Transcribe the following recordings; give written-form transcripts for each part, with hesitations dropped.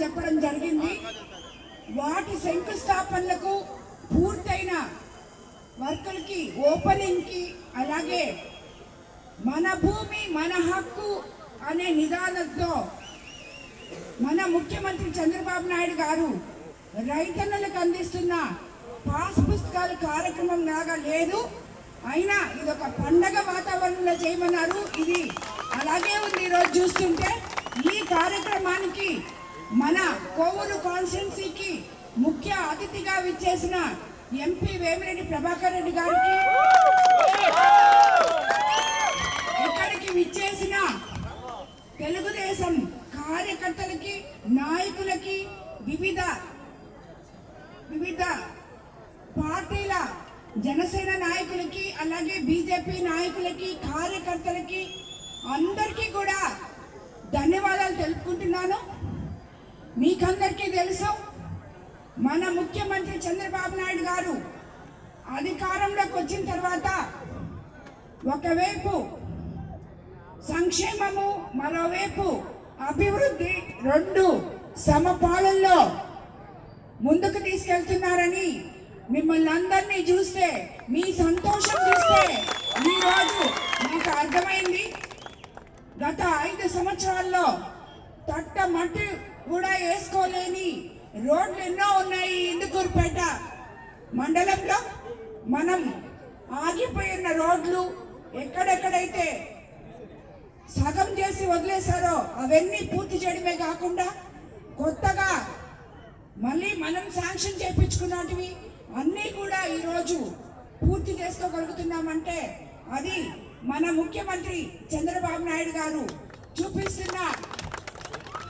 చెప్పడం జరిగింది. వాటి శంకుస్థాపనలకు పూర్తయిన వర్కులకి ఓపెనింగ్కి అలాగే మన భూమి మన హక్కు అనే నిదానంతో మన ముఖ్యమంత్రి చంద్రబాబు నాయుడు గారు రైతన్నలకు అందిస్తున్న పాస్ పుస్తకాల కార్యక్రమం లాగా లేదు, అయినా ఇదొక పండగ వాతావరణంలో చేయమన్నారు. ఇది అలాగే ఉంది. ఈరోజు చూస్తుంటే ఈ కార్యక్రమానికి మన కోవూరు కాన్స్టిట్యున్సీకి ముఖ్య అతిథిగా విచ్చేసిన ఎంపీ వేమిరెడ్డి ప్రభాకర్ రెడ్డి గారికి, ఇక్కడికి విచ్చేసిన తెలుగుదేశం కార్యకర్తలకి నాయకులకి వివిధ పార్టీల జనసేన నాయకులకి అలాగే బీజేపీ నాయకులకి కార్యకర్తలకి అందరికీ కూడా ధన్యవాదాలు తెలుపుకుంటున్నాను. మీకందరికీ తెలుసు, మన ముఖ్యమంత్రి చంద్రబాబు నాయుడు గారు అధికారంలోకి వచ్చిన తర్వాత ఒకవైపు సంక్షేమము మరోవైపు అభివృద్ధి రెండు సమపాలనలో ముందుకు తీసుకెళ్తున్నారని మిమ్మల్ని అందరినీ చూస్తే, మీ సంతోషం చూస్తే ఈరోజు నాకు అర్థమైంది. గత 5 సంవత్సరాల్లో తట్ట మట్టి కూడా వేసుకోలేని రోడ్లు ఎన్నో ఉన్నాయి. ఇందుకూరుపేట మండలంలో మనం ఆగిపోయిన రోడ్లు ఎక్కడెక్కడైతే సగం చేసి వదిలేశారో అవన్నీ పూర్తి చేయడమే కాకుండా కొత్తగా మళ్ళీ మనం శాంక్షన్ చేయించుకున్నటివి అన్నీ కూడా ఈరోజు పూర్తి చేసుకోగలుగుతున్నామంటే అది మన ముఖ్యమంత్రి చంద్రబాబు నాయుడు గారు చూపిస్తున్న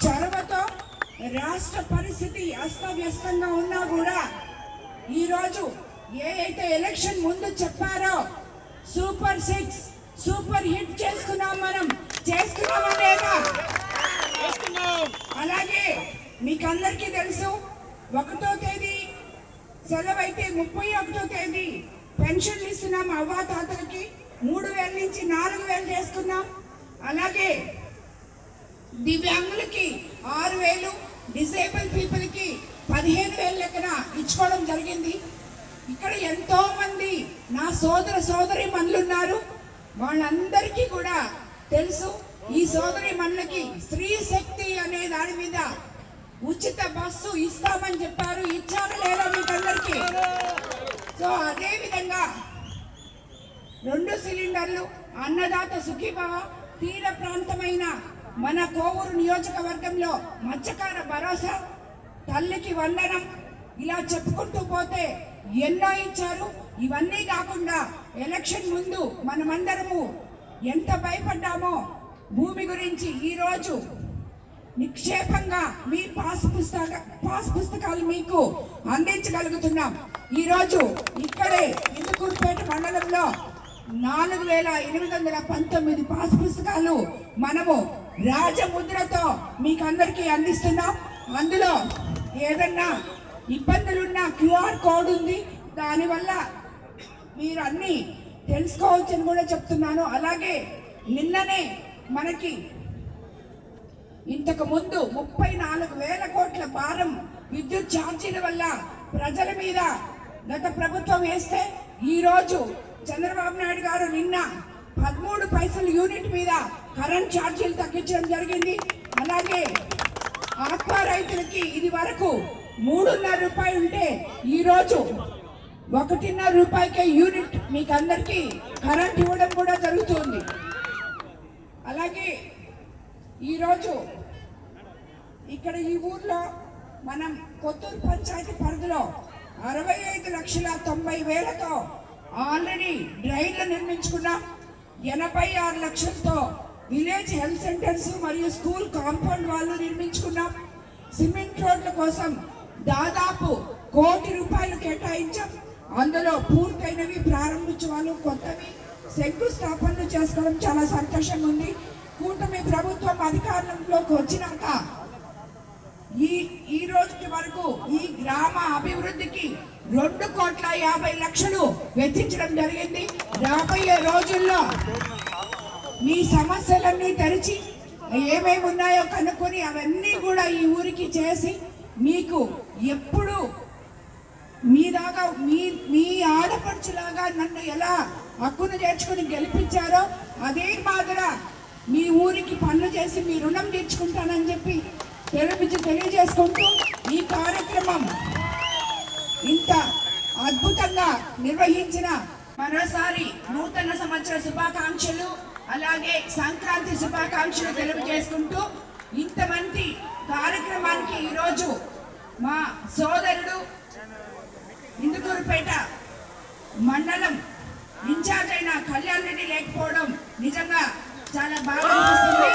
చొరవతో. రాష్ట్ర పరిస్థితి అస్తవ్యస్తంగా ఉన్నా కూడా ఈరోజు ఏ అయితే ఎలక్షన్ ముందు చెప్పారో సూపర్ 6 సూపర్ హిట్ చేసుకున్నాం. మనం చేసుకున్నామా లేదా? అలాగే మీకు అందరికీ తెలుసు, 1వ తేదీ సెలవు అయితే 31వ తేదీ పెన్షన్లు ఇస్తున్నాం. అవ్వాతాతలకి 3,000 నుంచి 4,000 చేసుకున్నాం. అలాగే దివ్యాంగులకి 6,000, డిసేబుల్ పీపుల్కి 15,000 లెక్కన ఇచ్చుకోవడం జరిగింది. ఇక్కడ ఎంతో మంది నా సోదరి మనులున్నారు. వాళ్ళందరికీ కూడా తెలుసు, ఈ సోదరి మనులకి స్త్రీ శక్తి అనే దాని మీద ఉచిత బస్సు ఇస్తామని చెప్పారు. ఇచ్చారు లేదా మీకు అందరికీ? సో అదే విధంగా 2 సిలిండర్లు, అన్నదాత సుఖీభవ, తీర ప్రాంతమైన మన కోవూరు నియోజకవర్గంలో మత్స్యకార భరోసా, తల్లికి వందనం, ఇలా చెప్పుకుంటూ పోతే ఎన్నో ఇచ్చారు. ఇవన్నీ కాకుండా ఎలక్షన్ ముందు మనమందరము ఎంత భయపడ్డామో భూమి గురించి ఈరోజు నిక్షేపంగా మీ పాస్ పుస్తకాలు మీకు అందించగలుగుతున్నాం. ఈరోజు ఇక్కడే ఇందుకూరుపేట మండలంలో 4,819 పాస్ పుస్తకాలు మనము రాజముద్రతో మీకు అందరికీ అందిస్తున్నాం. అందులో ఏదన్నా ఇబ్బందులున్న QR కోడ్ ఉంది, దానివల్ల మీరు అన్నీ తెలుసుకోవచ్చని కూడా చెప్తున్నాను. అలాగే నిన్ననే మనకి ఇంతకు ముందు 34,000 కోట్ల భారం విద్యుత్ ఛార్జీల వల్ల ప్రజల మీద గత ప్రభుత్వం వేస్తే ఈరోజు చంద్రబాబు నాయుడు గారు నిన్న 13 పైసలు యూనిట్ మీద కరెంట్ ఛార్జీలు తగ్గించడం జరిగింది. అలాగే ఆక్వా రైతులకి ఇది వరకు 3.5 రూపాయలు ఉంటే ఈరోజు 1.5 రూపాయకే యూనిట్ మీకు అందరికీ కరెంట్ ఇవ్వడం కూడా జరుగుతుంది. అలాగే ఈరోజు ఇక్కడ ఈ ఊర్లో మనం కొత్తూరు పంచాయతీ పరిధిలో 65,90,000తో ఆల్రెడీ డ్రైన్లు నిర్మించుకున్నాం. 86 లక్షలతో విలేజ్ హెల్త్ సెంటర్స్ మరియు స్కూల్ కాంపౌండ్ వాళ్ళు నిర్మించుకున్నాం. సిమెంట్ రోడ్ల కోసం దాదాపు 1 కోటి రూపాయలు కేటాయించాం. అందులో పూర్తయినవి, ప్రారంభించవాళ్ళు, కొత్తవి శంకుస్థాపనలు చేసుకోవడం చాలా సంతోషంగా ఉంది. కూటమి ప్రభుత్వం అధికారంలోకి వచ్చినాక ఈ రోజుకి వరకు ఈ గ్రామ అభివృద్ధికి 2,50,00,000 వెచ్చించడం జరిగింది. రాబోయే రోజుల్లో మీ సమస్యలన్నీ తెరిచి ఏమేమి ఉన్నాయో కనుక్కొని అవన్నీ కూడా ఈ ఊరికి చేసి మీకు ఎప్పుడు మీ దాకా మీ ఆడపడుచులాగా నన్ను ఎలా హక్కును చేర్చుకుని గెలిపించారో అదే మాదిర మీ ఊరికి పనులు చేసి మీ రుణం తీర్చుకుంటానని చెప్పి తెలియజేసుకుంటూ ఈ కార్యక్రమం ఇంత అద్భుతంగా నిర్వహించిన మరోసారి నూతన సంవత్సర శుభాకాంక్షలు అలాగే సంక్రాంతి శుభాకాంక్షలు తెలియజేసుకుంటూ ఇంతమంది కార్యక్రమానికి ఈరోజు మా సోదరుడు ఇందుకూరుపేట మండలం ఇన్ఛార్జ్ అయిన కళ్యాణ్ రెడ్డి లేకపోవడం నిజంగా చాలా బాగా అనిపిస్తుంది.